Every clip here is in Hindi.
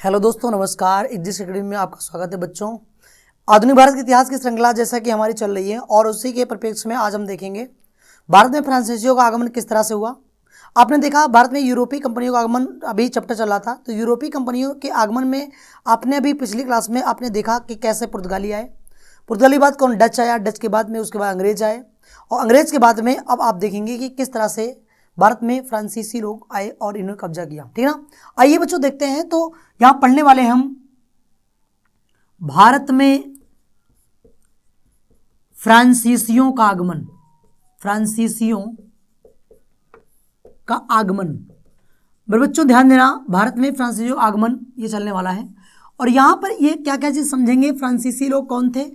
हेलो दोस्तों, नमस्कार। इजिस अकेडमी में आपका स्वागत है बच्चों। आधुनिक भारत के इतिहास की श्रृंखला जैसा कि हमारी चल रही है और उसी के परिप्रेक्ष्य में आज हम देखेंगे भारत में फ्रांसीसियों का आगमन किस तरह से हुआ। आपने देखा भारत में यूरोपीय कंपनियों का आगमन, अभी चैप्टर चल रहा था, तो यूरोपीय कंपनियों के आगमन में आपने अभी पिछली क्लास में आपने देखा कि कैसे पुर्तगाली आए, पुर्तगाली बाद कौन डच आया, डच के बाद में उसके बाद अंग्रेज आए और अंग्रेज के बाद में अब आप देखेंगे कि किस तरह से भारत में फ्रांसीसी लोग आए और इन्होंने कब्जा किया। ठीक है ना। आइए बच्चों देखते हैं। तो यहां पढ़ने वाले हम भारत में फ्रांसीसियों का आगमन, फ्रांसीसियों का आगमन। मेरे बच्चों ध्यान देना, भारत में फ्रांसीसियों आगमन ये चलने वाला है और यहां पर ये क्या क्या चीज समझेंगे। फ्रांसीसी लोग कौन थे,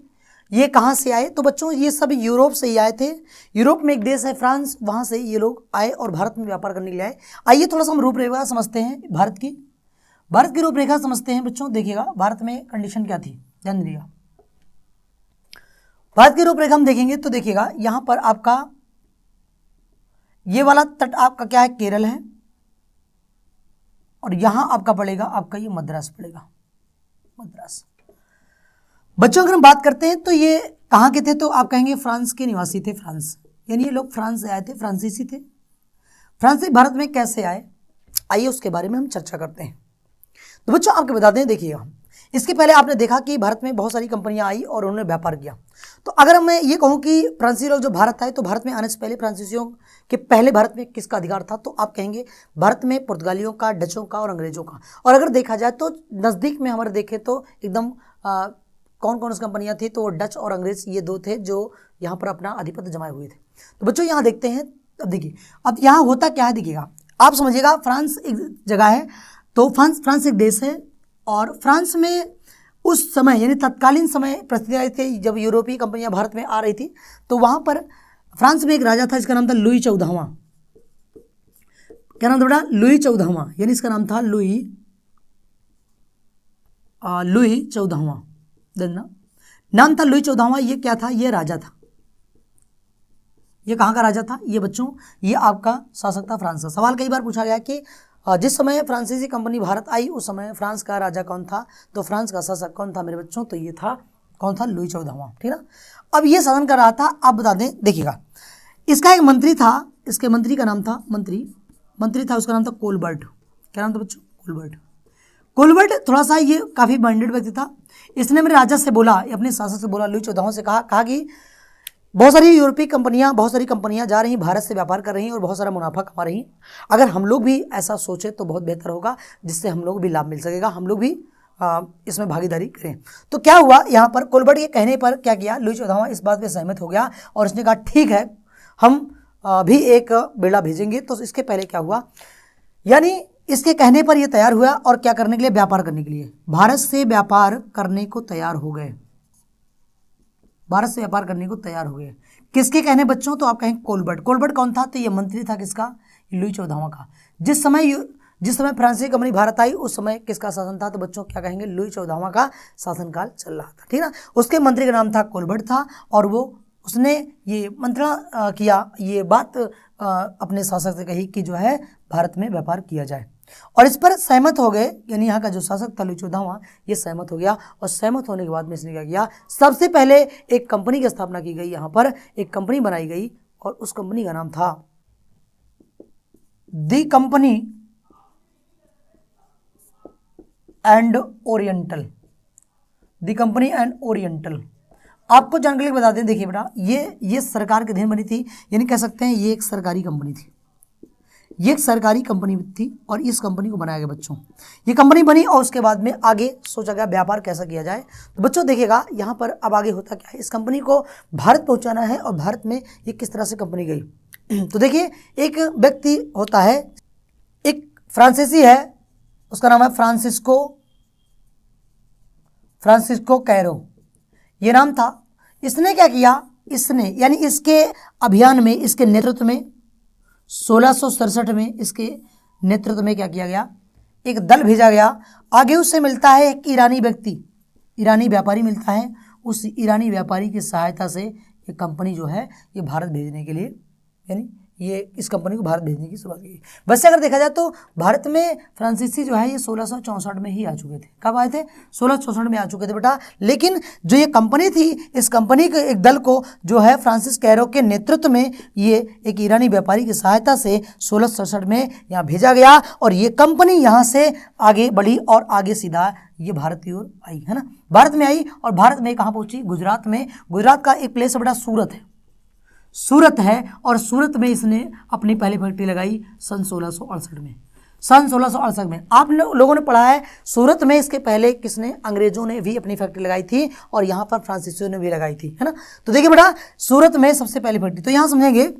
ये कहाँ से आए, तो बच्चों ये सब यूरोप से ही आए थे। यूरोप में एक देश है फ्रांस, वहाँ से ये लोग आए और भारत में व्यापार करने के लिए आए। आइए थोड़ा सा हम रूपरेखा समझते हैं भारत की रूपरेखा समझते हैं बच्चों। देखिएगा भारत में कंडीशन क्या थी, ध्यान दीजिएगा। भारत की रूपरेखा हम देखेंगे तो देखिएगा यहाँ पर आपका ये वाला तट आपका क्या है, केरल है और यहाँ आपका पड़ेगा आपका ये मद्रास पड़ेगा, मद्रास। बच्चों अगर हम बात करते हैं तो ये कहाँ के थे, तो आप कहेंगे फ्रांस के निवासी थे। फ्रांस यानी ये लोग फ्रांस से आए थे, फ्रांसीसी थे। फ्रांस से भारत में कैसे आए, आइए उसके बारे में हम चर्चा करते हैं। तो बच्चों आपको बता दें, देखिएगा इसके पहले आपने देखा कि भारत में बहुत सारी कंपनियां आई और उन्होंने व्यापार किया। तो अगर मैं ये कहूँ कि फ्रांसीसी लोग जो भारत आए, तो भारत में आने से पहले फ्रांसीसियों के पहले भारत में किसका अधिकार था, तो आप कहेंगे भारत में पुर्तगालियों का, डचों का और अंग्रेजों का। और अगर देखा जाए तो नज़दीक में हमारे देखें तो एकदम कौन कौन सी कंपनियां थी, तो डच और अंग्रेज ये दो थे जो यहाँ पर अपना आधिपत्य जमाए हुए थे। तो बच्चों यहाँ देखते हैं, अब देखिए अब यहाँ होता क्या है, देखिएगा आप समझिएगा। फ्रांस एक जगह है, तो फ्रांस एक देश है और फ्रांस में उस समय यानी तत्कालीन समय परिस्थितियाँ आई थी जब यूरोपीय कंपनियां भारत में आ रही थी। तो वहाँ पर फ्रांस में एक राजा था, इसका नाम था लुई 14वां। क्या नाम था बेटा, लुई 14वां, यानी इसका नाम था लुई 14वां। देखना नाम था लुई 14वां। ये क्या था, ये राजा था। ये कहाँ का राजा था, ये बच्चों ये आपका शासक था फ्रांस का। सवाल कई बार पूछा गया कि जिस समय फ्रांसीसी कंपनी भारत आई उस समय फ्रांस का राजा कौन था, तो फ्रांस का शासक कौन था मेरे बच्चों, तो ये था कौन था, लुई 14वां। ठीक है ना। अब ये शासन कर रहा था, आप बता दें, देखिएगा इसका एक मंत्री था, इसके मंत्री का नाम था मंत्री था, उसका नाम था कोलबर्ट। क्या नाम था बच्चों, कोलबर्ट थोड़ा सा ये काफ़ी माइंडेड व्यक्ति था। इसने मेरे राजा से बोला, अपने शासक से बोला, लुई 14वां से कहा कि बहुत सारी यूरोपीय कंपनियां, बहुत सारी कंपनियां जा रही भारत से व्यापार कर रही हैं और बहुत सारा मुनाफा कमा रही हैं। अगर हम लोग भी ऐसा सोचें तो बहुत बेहतर होगा, जिससे हम लोग भी लाभ मिल सकेगा, हम लोग भी इसमें भागीदारी करें। तो क्या हुआ, यहाँ पर कोलबर्ट के कहने पर क्या किया, लुई 14वां इस बात पर सहमत हो गया और उसने कहा ठीक है हम भी एक बेड़ा भेजेंगे। तो इसके पहले क्या हुआ, यानी इसके कहने पर यह तैयार हुआ और क्या करने के लिए, व्यापार करने के लिए भारत से व्यापार करने को तैयार हो गए। भारत से व्यापार करने को तैयार हो गए किसके कहने बच्चों, तो आप कहें कोलबर्ट। कोलबर्ट कौन था, तो ये मंत्री था किसका, लुई 14वां का। जिस समय फ्रांसीसी कंपनी भारत आई उस समय किसका शासन था, तो बच्चों क्या कहेंगे, लुई 14वां का शासनकाल चल रहा था। ठीक है ना। उसके मंत्री का नाम था कोलबर्ट था और वो उसने ये मंत्रणा किया, ये बात अपने शासक से कही कि जो है भारत में व्यापार किया जाए और इस पर सहमत हो गए। यानी यहाँ का जो शासक था लुई 14वां, ये सहमत हो गया और सहमत होने के बाद में इसने क्या किया, सबसे पहले एक कंपनी की स्थापना की गई। यहाँ पर एक कंपनी बनाई गई और उस कंपनी का नाम था the company and oriental, the company and oriental. आपको जानकारी बता दें, देखिए बेटा ये सरकार के अधीन बनी थी, यानी कह सकते हैं ये एक सरकारी कंपनी थी, ये एक सरकारी कंपनी थी और इस कंपनी को बनाया गया बच्चों। ये कंपनी बनी और उसके बाद में आगे सोचा गया व्यापार कैसा किया जाए। तो बच्चों देखिएगा यहाँ पर अब आगे होता क्या है, इस कंपनी को भारत पहुँचाना है और भारत में ये किस तरह से कंपनी गई। तो देखिए एक व्यक्ति होता है, एक फ्रांसीसी है, उसका नाम है फ्रांसिस्को कैरो, ये नाम था। इसने क्या किया, इसने यानी इसके अभियान में, इसके नेतृत्व में 1667 में इसके नेतृत्व में क्या किया गया, एक दल भेजा गया। आगे उससे मिलता है एक ईरानी व्यक्ति, ईरानी व्यापारी मिलता है। उस ईरानी व्यापारी की सहायता से ये कंपनी जो है ये भारत भेजने के लिए, यानी ये इस कंपनी को भारत भेजने की शुरुआत की। वैसे अगर देखा जाए तो भारत में फ्रांसीसी जो है ये 1664 में ही आ चुके थे। कब आए थे? 1664 में आ चुके थे बेटा। लेकिन जो ये कंपनी थी, इस कंपनी के एक दल को जो है फ्रांसिस कैरो के नेतृत्व में ये एक ईरानी व्यापारी की सहायता से 1667 में यहाँ भेजा गया और ये कंपनी यहाँ से आगे बढ़ी और आगे सीधा ये भारत की ओर आई, है ना। भारत में आई और भारत में कहाँ पहुंची? गुजरात में। गुजरात का एक प्लेस बेटा सूरत है, सूरत है, और सूरत में इसने अपनी पहली फैक्ट्री लगाई सन 1668 में। सन 1668 में आप लोगों ने पढ़ा है सूरत में इसके पहले किसने? अंग्रेजों ने भी अपनी फैक्ट्री लगाई थी और यहाँ पर फ्रांसीसियों ने भी लगाई थी, है ना। तो देखिए बेटा सूरत में सबसे पहली फैक्ट्री, तो यहाँ समझेंगे।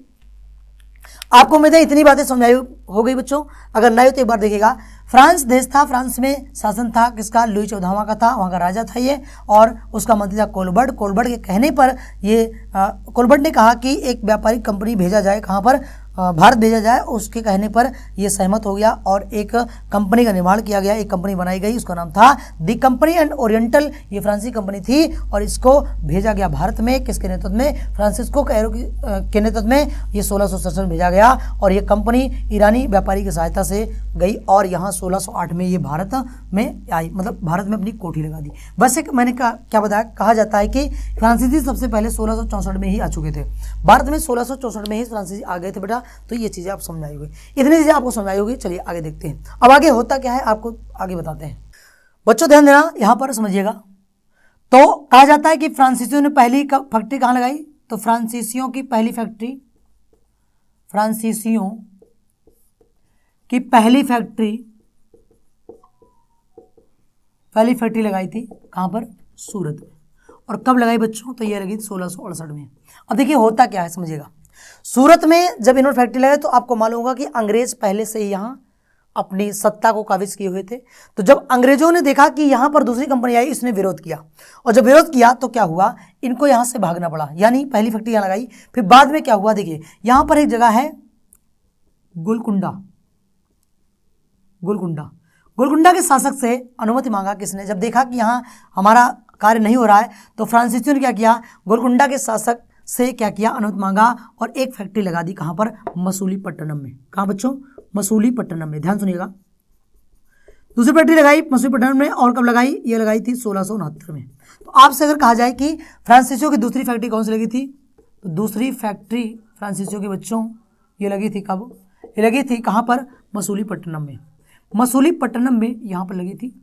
आपको उम्मीद है इतनी बातें समझाई हो गई बच्चों। अगर नहीं हो तो एक बार देखिएगा। फ्रांस देश था, फ्रांस में शासन था किसका? लुई 14वां का था, वहाँ का राजा था ये, और उसका मंत्री था कोलबर्ट। कोलबर्ट के कहने पर ये कोलबर्ट ने कहा कि एक व्यापारिक कंपनी भेजा जाए, कहाँ पर? भारत भेजा जाए। उसके कहने पर ये सहमत हो गया और एक कंपनी का निर्माण किया गया, एक कंपनी बनाई गई, उसका नाम था दी कंपनी एंड ओरिएंटल। ये फ्रांसीसी कंपनी थी और इसको भेजा गया भारत में, किसके नेतृत्व में? फ्रांसिस्को कैरो के नेतृत्व में ये 1667 में भेजा गया और ये कंपनी ईरानी व्यापारी की सहायता से गई और यहाँ 1608 में ये भारत में आई, मतलब भारत में अपनी कोठी लगा दी। वैसे मैंने क्या बताया, कहा जाता है कि फ्रांसीसी सबसे पहले 1664 में ही आ चुके थे भारत में। 1664 में ही फ्रांसीसी आ गए थे बेटा। तो ये चीज़ें आप समझाई होगी, इतनी चीज़ें आपको समझाई होगी। चलिए आगे देखते हैं। अब आगे होता क्या है आपको आगे बताते हैं। बच्चों ध्यान देना, यहाँ पर समझिएगा। तो कहा जाता है कि फ्रांसीसियों ने पहली फैक्ट्री कहाँ लगाई? तो फ्रांसीसियों की पहली फैक्ट्री, फ्रांसीसियों की पहली फैक्ट्री लगाई थी कहाँ पर? सूरत में। और कब लगाई बच्चों? तो ये लगी 1668 में। अब देखिए होता क्या है समझिएगा। सूरत में जब इन्होंने फैक्ट्री लगाई तो आपको मालूम होगा कि अंग्रेज पहले से ही यहाँ अपनी सत्ता को काबिज किए हुए थे। तो जब अंग्रेजों ने देखा कि यहाँ पर दूसरी कंपनी आई, इसने विरोध किया और जब विरोध किया तो क्या हुआ? इनको यहाँ से भागना पड़ा, यानी पहली फैक्ट्री यहाँ लगाई। फिर बाद में क्या हुआ? देखिए यहाँ पर एक जगह है गोलकुंडा। गोलकुंडा के शासक से अनुमति मांगा किसने? जब देखा कि यहाँ हमारा कार्य नहीं हो रहा है तो फ्रांसीसियों ने क्या किया? गोलकुंडा के शासक से क्या किया? अनुमति मांगा और एक फैक्ट्री लगा दी। कहाँ पर? मसूलीपट्टनम में। कहाँ बच्चों? मसूलीपट्टनम में। ध्यान सुनिएगा। दूसरी फैक्ट्री लगाई मसूलीपट्टनम में, और कब लगाई? ये लगाई थी 1669 में। तो आपसे अगर कहा जाए कि फ्रांसीसियों की दूसरी फैक्ट्री कौन सी लगी थी, तो दूसरी फैक्ट्री फ्रांसीसियों के बच्चों ये लगी थी कब? ये लगी थी कहाँ पर? मसूलीपट्टनम में। मसूलीपट्टनम में यहाँ पर लगी थी,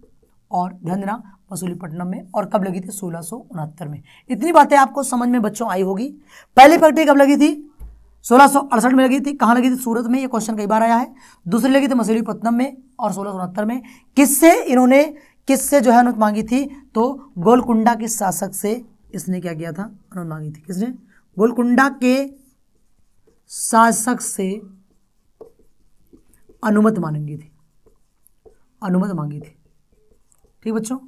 और ध्यान देना मसूलीपट्टनम में। और कब लगी थी? 1669 में। इतनी बातें आपको समझ में बच्चों आई होगी। पहली फैक्ट्री कब लगी थी? 1668 में लगी थी। कहाँ लगी थी? सूरत में। ये क्वेश्चन कई बार आया है। दूसरी लगी थी मसूलीपट्टनम में और 1669 में। किससे जो है अनुमति मांगी थी? तो गोलकुंडा के शासक से इसने क्या किया था? अनुमति मांगी थी। किसने? गोलकुंडा के शासक से अनुमति मांगी थी। ठीक बच्चों,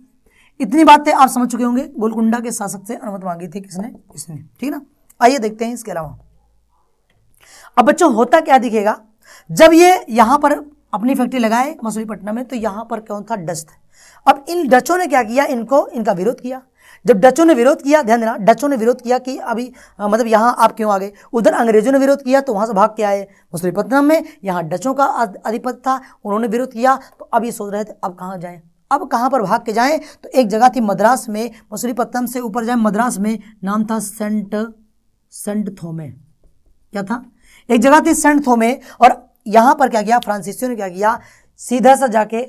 इतनी बातें आप समझ चुके होंगे। गोलकुंडा के शासक से अनुमति मांगी थी किसने? इसने। ठीक ना। आइए देखते हैं इसके अलावा। अब बच्चों होता क्या दिखेगा, जब ये यहां पर अपनी फैक्ट्री लगाए मसूलीपट्टनम में, तो यहां पर कौन था? डच था। अब इन डचों ने क्या किया? इनका विरोध किया। जब डचों ने विरोध किया, ध्यान देना, डचों ने विरोध किया कि अभी मतलब यहाँ आप क्यों आ गए? उधर अंग्रेजों ने विरोध किया तो वहां से भाग के आए मसूलीपट्टनम में। यहाँ डचों का आधिपत्य था, उन्होंने विरोध किया। तो अब ये सोच रहे थे अब कहाँ जाएं, अब कहाँ पर भाग के जाएं? तो एक जगह थी मद्रास में, मसूलीपट्टनम से ऊपर जाए मद्रास में, नाम था सेंट थोमे। क्या था? एक जगह थी सेंट थोमे। और यहाँ पर क्या किया? फ्रांसीसियों ने क्या किया? सीधा सा जाके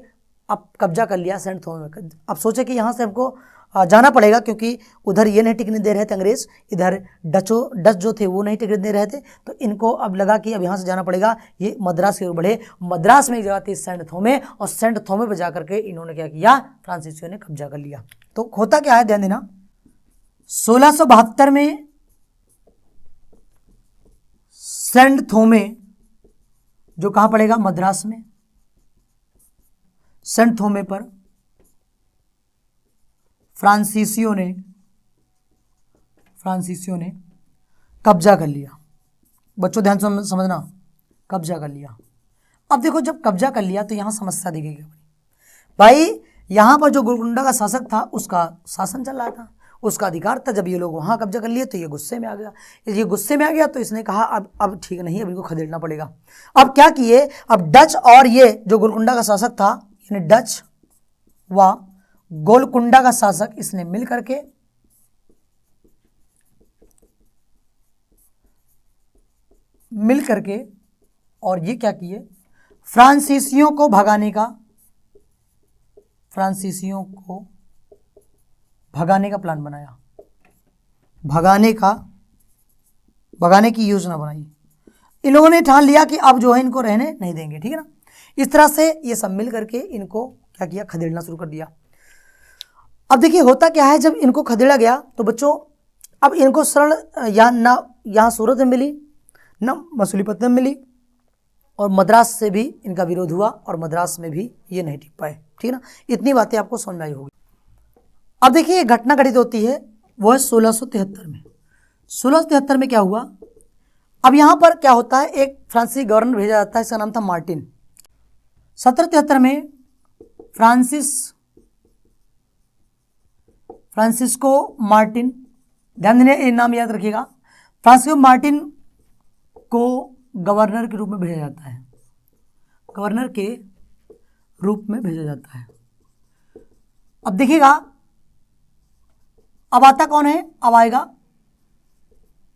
अब कब्जा कर लिया सेंट थोमे में। अब सोचे कि यहाँ से हमको जाना पड़ेगा, क्योंकि उधर ये नहीं टिकने दे रहे थे अंग्रेज, इधर डच जो थे वो नहीं टिकने दे रहे थे। तो इनको अब लगा कि अब यहाँ से जाना पड़ेगा। ये मद्रास की ओर बढ़े। मद्रास में एक जगह थी सेंट थोमे, और सेंट थोमे पर जाकर के इन्होंने क्या किया? फ्रांसीसियों ने कब्जा कर लिया। तो होता क्या है, ध्यान देना, 1672 में सेंट थोमे जो कहाँ पड़ेगा? मद्रास में। सेंट थोमे पर फ्रांसीसियों ने कब्जा कर लिया। बच्चों ध्यान से समझना, कब्जा कर लिया। अब देखो जब कब्जा कर लिया तो यहां समस्या दिखेगी भाई। यहां पर जो गोलकुंडा का शासक था उसका शासन चल रहा था, उसका अधिकार था। जब ये लोग वहाँ कब्जा कर लिए तो ये गुस्से में आ गया। ये गुस्से में आ गया तो इसने कहा अब ठीक नहीं, अब इनको खदेड़ना पड़ेगा। अब क्या किए, अब डच और ये जो गोलकुंडा का शासक था, यानी डच व गोलकुंडा का शासक, इसने मिल करके और ये क्या किए, फ्रांसीसियों को भगाने का प्लान बनाया, भगाने की योजना बनाई। इन लोगों ने ठान लिया कि अब जो है इनको रहने नहीं देंगे, ठीक है ना। इस तरह से ये सब मिल करके इनको क्या किया, खदेड़ना शुरू कर दिया। अब देखिए होता क्या है, जब इनको खदेड़ा गया तो बच्चों अब इनको शरण यहाँ सूरत में मिली, न मछलीपट्टनम मिली, और मद्रास से भी इनका विरोध हुआ और मद्रास में भी ये नहीं टिक पाए, ठीक है ना। इतनी बातें आपको समझ में आई होगी। अब देखिए घटना घटित होती है, वो है 1673 में। 1673 में क्या हुआ, अब यहाँ पर क्या होता है, एक फ्रांसीसी गवर्नर भेजा जाता है, इसका नाम था मार्टिन। 1773 में फ्रांसिस्को मार्टिन, ध्यान देने ये नाम याद रखिएगा, फ्रांसिस्को मार्टिन को गवर्नर के रूप में भेजा जाता है, गवर्नर के रूप में भेजा जाता है। अब देखिएगा अब आता कौन है, अब आएगा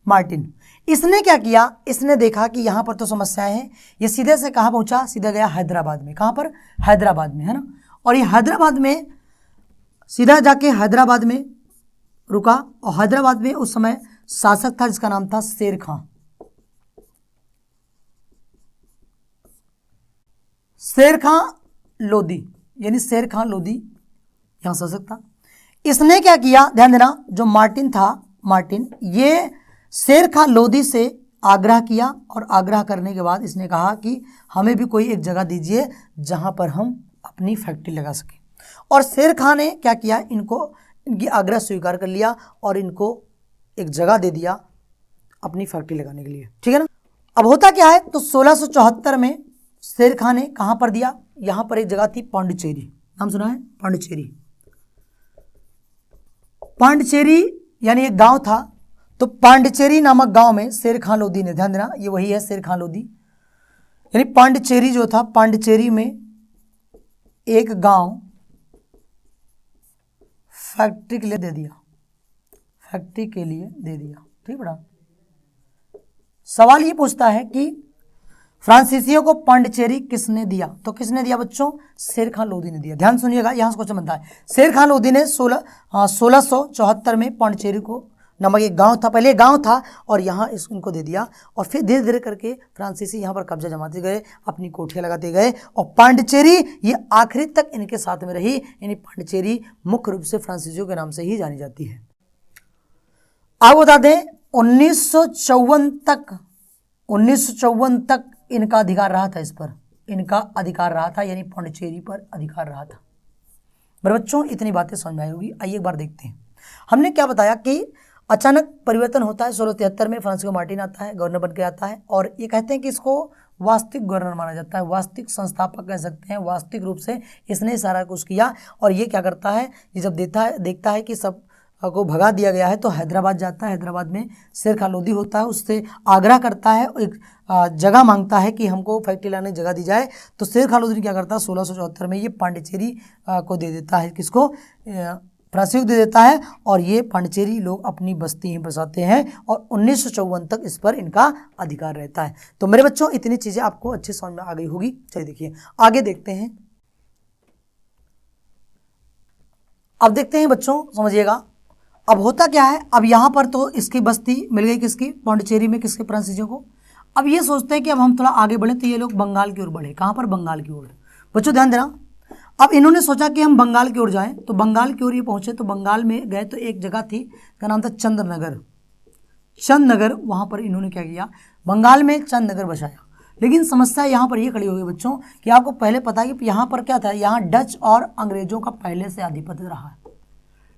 मार्टिन। इसने क्या किया, इसने देखा कि यहाँ पर तो समस्याएं हैं, ये सीधे से कहाँ पहुंचा, सीधा गया हैदराबाद में। कहाँ पर, हैदराबाद में, है ना। और ये हैदराबाद में सीधा जाके हैदराबाद में रुका, और हैदराबाद में उस समय शासक था जिसका नाम था शेर खां। शेर खां लोदी, यानी शेर खां लोदी यहां शासक था। इसने क्या किया, ध्यान देना, जो मार्टिन था, मार्टिन ये शेर खां लोदी से आग्रह किया, और आग्रह करने के बाद इसने कहा कि हमें भी कोई एक जगह दीजिए जहां पर हम अपनी फैक्ट्री लगा सकें। और शेर खां ने क्या किया, इनकी आग्रह स्वीकार कर लिया और इनको एक जगह दे दिया अपनी फैक्ट्री लगाने के लिए, ठीक है ना। अब होता क्या है, तो 1674 में शेर खां ने कहां पर दिया, यहां पर एक जगह थी पांडिचेरी, नाम सुना है, पांडिचेरी। पांडिचेरी यानी एक गांव था, तो पांडिचेरी नामक गांव में शेर खां लोदी ने, ध्यान देना ये वही है शेर खां लोदी, यानी पांडिचेरी जो था, पांडिचेरी में एक गांव फैक्ट्री के लिए दे दिया, फैक्ट्री के लिए दे दिया, ठीक बड़ा। सवाल ये पूछता है कि फ्रांसीसियों को पांडिचेरी किसने दिया, तो किसने दिया बच्चों, शेर खां लोदी ने दिया। ध्यान सुनिएगा, यहां से क्वेश्चन बनता है। शेर खां लोदी ने 1674 में पांडिचेरी को नामक एक गांव था, पहले गांव था, और यहाँ इनको दे दिया, और फिर धीरे धीरे करके फ्रांसीसी यहाँ पर कब्जा जमाते गए, अपनी कोठियाँ लगाते गए, और पांडिचेरी ये आखिरी तक इनके साथ में रही, यानी पांडिचेरी मुख्य रूप से फ्रांसीसियों के नाम से ही जानी जाती है। आप बता दें 1954 तक इनका अधिकार रहा था, इस पर इनका अधिकार रहा था, यानी पांडिचेरी पर अधिकार रहा था। मेरे बच्चों इतनी बातें समझ में आई होगी। आइए एक बार देखते हैं, हमने क्या बताया कि अचानक परिवर्तन होता है। 1673 में फ्रांसिस्को मार्टिन आता है, गवर्नर बन के आता है, और ये कहते हैं कि इसको वास्तविक गवर्नर माना जाता है, वास्तविक संस्थापक कह सकते हैं, वास्तविक रूप से इसने सारा कुछ किया। और ये क्या करता है, ये जब देखता है कि सब को भगा दिया गया है, तो हैदराबाद जाता है। हैदराबाद में शेर खां लोदी होता है, उससे आग्रह करता है, एक जगह मांगता है कि हमको फैक्ट्री लाने की जगह दी जाए। तो शेर खां लोदी क्या करता है, 1674 में ये पांडिचेरी को दे देता है, किसको, फ्रांसीसियों को दे देता है, और ये पांडिचेरी लोग अपनी बस्ती में बसाते हैं, और 1954 तक इस पर इनका अधिकार रहता है। तो मेरे बच्चों इतनी चीज़ें आपको अच्छी समझ में आ गई होगी। चलिए देखिए आगे देखते हैं। अब देखते हैं बच्चों, समझिएगा अब होता क्या है। अब यहाँ पर तो इसकी बस्ती मिल गई, किसकी, पांडिचेरी में, किसके, फ्रांसीसियों को। अब ये सोचते हैं कि अब हम थोड़ा आगे बढ़े, तो ये लोग बंगाल की ओर बढ़े। कहाँ पर, बंगाल की ओर। बच्चों ध्यान देना, अब इन्होंने सोचा कि हम बंगाल की ओर जाएं, तो बंगाल की ओर ये पहुंचे, तो बंगाल में गए तो एक जगह थी, का नाम था चंदनगर। वहाँ पर इन्होंने क्या किया, बंगाल में चंदनगर बसाया। लेकिन समस्या यहाँ पर ये खड़ी हो गई बच्चों कि आपको पहले पता है कि यहाँ पर क्या था, यहाँ डच और अंग्रेजों का पहले से आधिपत्य रहा है,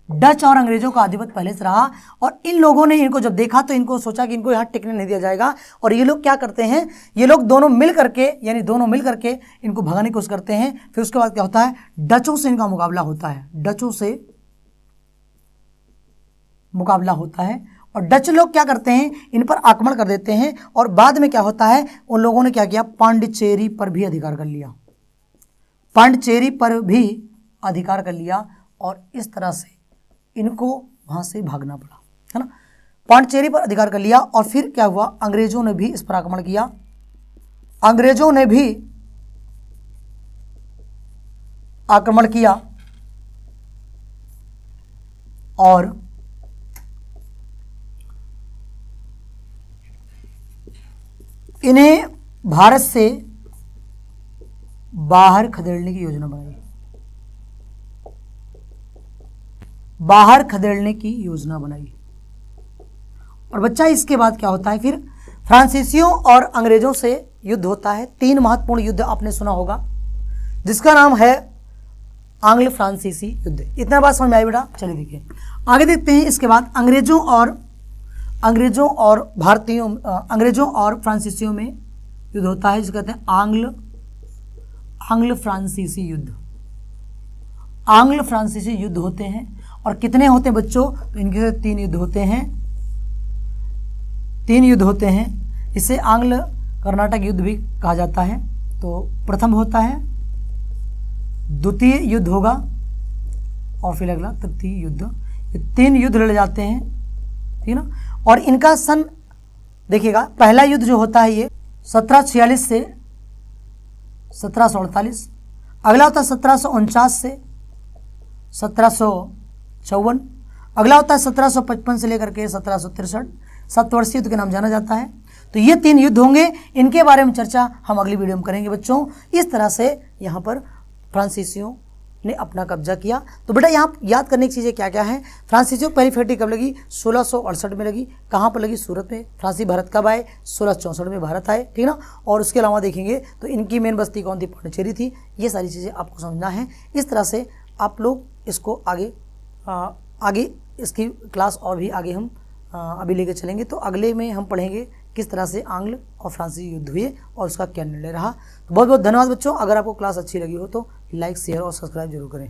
डच और अंग्रेजों का आधिपत्य पहले से रहा। और इन लोगों ने इनको जब देखा तो इनको सोचा कि इनको यहाँ टिकने नहीं दिया जाएगा, और ये लोग क्या करते हैं, ये लोग दोनों मिल करके इनको भगाने की कोशिश करते हैं। फिर उसके बाद क्या होता है, डचों से इनका मुकाबला होता है, डचों से मुकाबला होता है और डच लोग क्या करते हैं, इन पर आक्रमण कर देते हैं और बाद में क्या होता है, उन लोगों ने क्या किया, पांडिचेरी पर भी अधिकार कर लिया, पांडिचेरी पर भी अधिकार कर लिया और इस तरह से इनको वहां से भागना पड़ा, है ना। पांडिचेरी पर अधिकार कर लिया और फिर क्या हुआ, अंग्रेजों ने भी इस पर आक्रमण किया, अंग्रेजों ने भी आक्रमण किया और इन्हें भारत से बाहर खदेड़ने की योजना बनाई, बाहर खदेड़ने की योजना बनाई। और बच्चा इसके बाद क्या होता है, फिर फ्रांसीसियों और अंग्रेजों से युद्ध होता है। 3 महत्वपूर्ण युद्ध आपने सुना होगा जिसका नाम है आंग्ल फ्रांसीसी युद्ध। इतना बात समझ में आई बेटा? चलिए देखिए आगे देखते हैं। इसके बाद अंग्रेजों और भारतीयों, अंग्रेजों और फ्रांसीसियों में युद्ध होता है जिसे कहते हैं आंग्ल फ्रांसीसी युद्ध। आंग्ल फ्रांसीसी युद्ध होते हैं और कितने होते हैं बच्चों, तो इनके 3 युद्ध होते हैं, 3 युद्ध होते हैं। इसे आंग्ल कर्नाटक युद्ध भी कहा जाता है। तो प्रथम होता है, द्वितीय युद्ध होगा और फिर अगला तृतीय युद्ध। ये 3 युद्ध लड़े जाते हैं, ठीक ना। और इनका सन देखिएगा, पहला युद्ध जो होता है ये 1746 से 1748, अगला होता है 1749 से 1754, अगला होता है 1755 से लेकर के 1763। 7 वर्षीय युद्ध के नाम जाना जाता है। तो ये 3 युद्ध होंगे, इनके बारे में चर्चा हम अगली वीडियो में करेंगे बच्चों। इस तरह से यहाँ पर फ्रांसीसियों ने अपना कब्जा किया। तो बेटा यहाँ याद करने की चीज़ें क्या क्या हैं। फ्रांसीसियों को पहली फैक्ट्री कब लगी, 1668 में लगी। कहाँ पर लगी, सूरत में। फ्रांसी भारत कब आए, 1664 में भारत आए, ठीक ना। और उसके अलावा देखेंगे तो इनकी मेन बस्ती कौन थी, पांडिचेरी थी। ये सारी चीज़ें आपको समझना है। इस तरह से आप लोग इसको आगे इसकी क्लास और भी आगे हम अभी लेके चलेंगे। तो अगले में हम पढ़ेंगे किस तरह से आंग्ल और फ्रांसीसी युद्ध हुए और उसका क्या निर्णय रहा। तो बहुत बहुत धन्यवाद बच्चों। अगर आपको क्लास अच्छी लगी हो तो लाइक, शेयर और सब्सक्राइब जरूर करें।